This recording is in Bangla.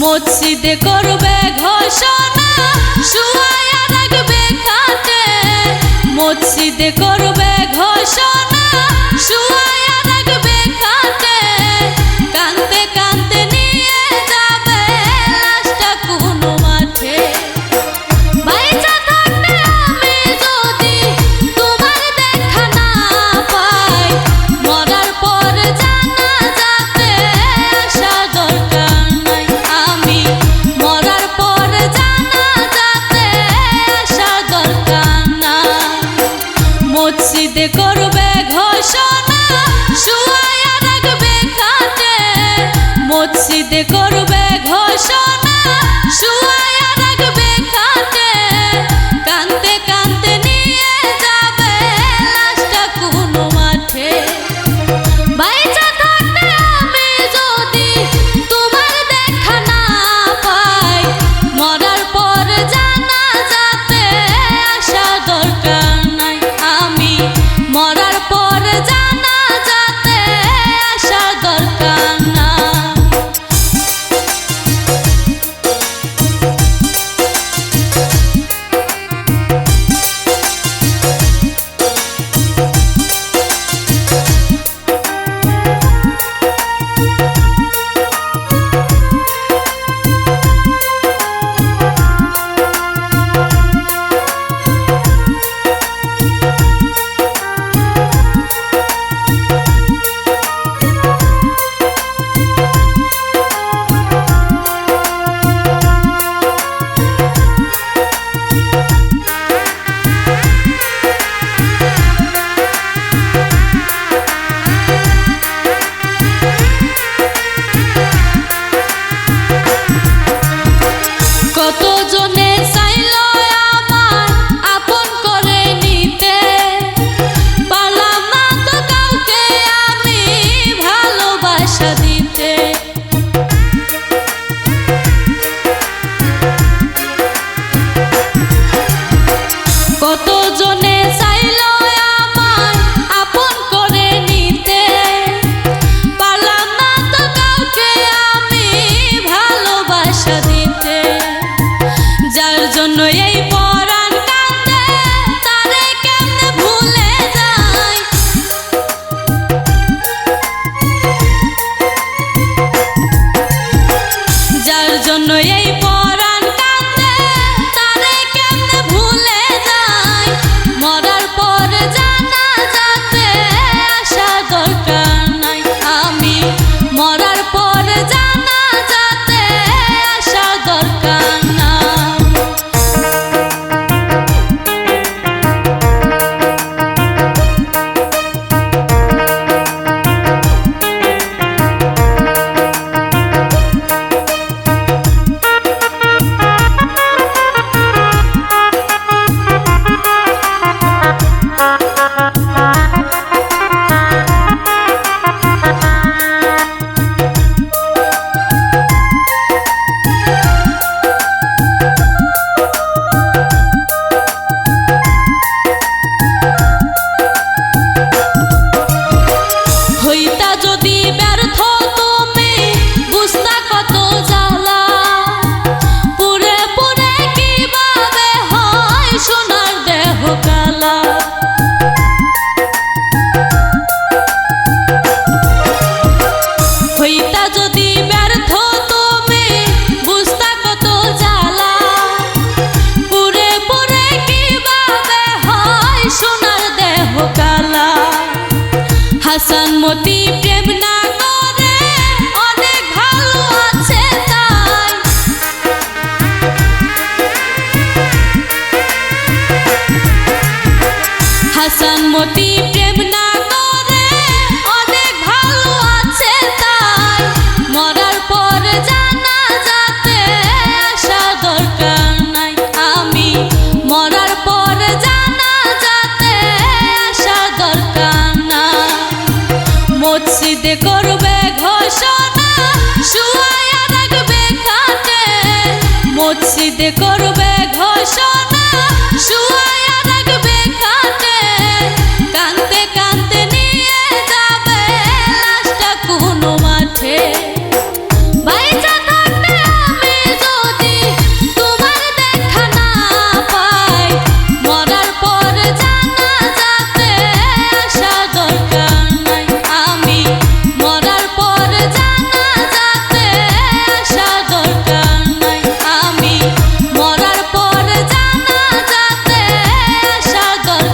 মসজিদে করবে ঘোষণা, শুয়ায়া রাখবে খাটে। মসজিদে করবে ঘোষণা, শুয়ায়া রাখবে খাটে। কাঁদতে কাঁদতে নিয়ে যাবে লাশটা কোনো মাঠে। বাইচা থাকতে আমি যদি তোমার দেখা না পাই, মরার পর জানাজাতে আসা দরকার নাই। আমি মরার পর জানাজাতে আসা দরকার না। মসজিদে করবে ঘোষণা, শুয়ায়া রাখবে খাটে। মসজিদে করবে ঘোষণা, শুয়ায়া রাখবে খাটে। কাঁদতে কাঁদতে নিয়ে যাবে লাশটা কোনো মাঠে। বাইচা থাকতে আমি যদি তোমার দেখা না পাই, মরার পর জানাজাতে আসা দরকার নাই। আমি মরার পর জানাজাতে আসা দরকার না। কতজনে চাইল আমার আপন করে নিতে, পারলাম না তো কাউকে আমি ভালোবাসা দিতে। কতজনে চাইল আমার আপন করে নিতে, পারলাম না তো কাউকে আমি ভালোবাসা দিতে। যার জন্য এই পরাণ কাঁদে, তারে কেমনে ভুলে যাই। যার জন্য এই পরাণ কাঁদে, তারে কেমনে ভুলে যাই। মরার পর জানাজাতে আসা দরকার নাই। আমি মরার পর জানাজাতে আসা দরকার না। হইতা যদি ব্যর্থ তুমি, বুঝতা কত জ্বালা। পুরে পুরে কিভাবে হয় সোনার দেহ কালা। হইতা যদি ব্যর্থ তুমি, বুঝতা কত জ্বালা। পুরে পুরে কিভাবে হয় সোনার দেহ কালা। হাসান মতি প্রেম না করে অনেক ভালো আছে তাই। হাসান মতি প্রেম না করে অনেক ভালো আছে তাই। মরার পর জানাজাতে আসা দরকার নাই। আমি মরার পর জানাজাতে আসা দরকার না। মসজিদে করবে ঘোষণা, শুয়ায়া রাখবে খাটে। মসজিদে করবে ঘোষণা, শুয়ায়া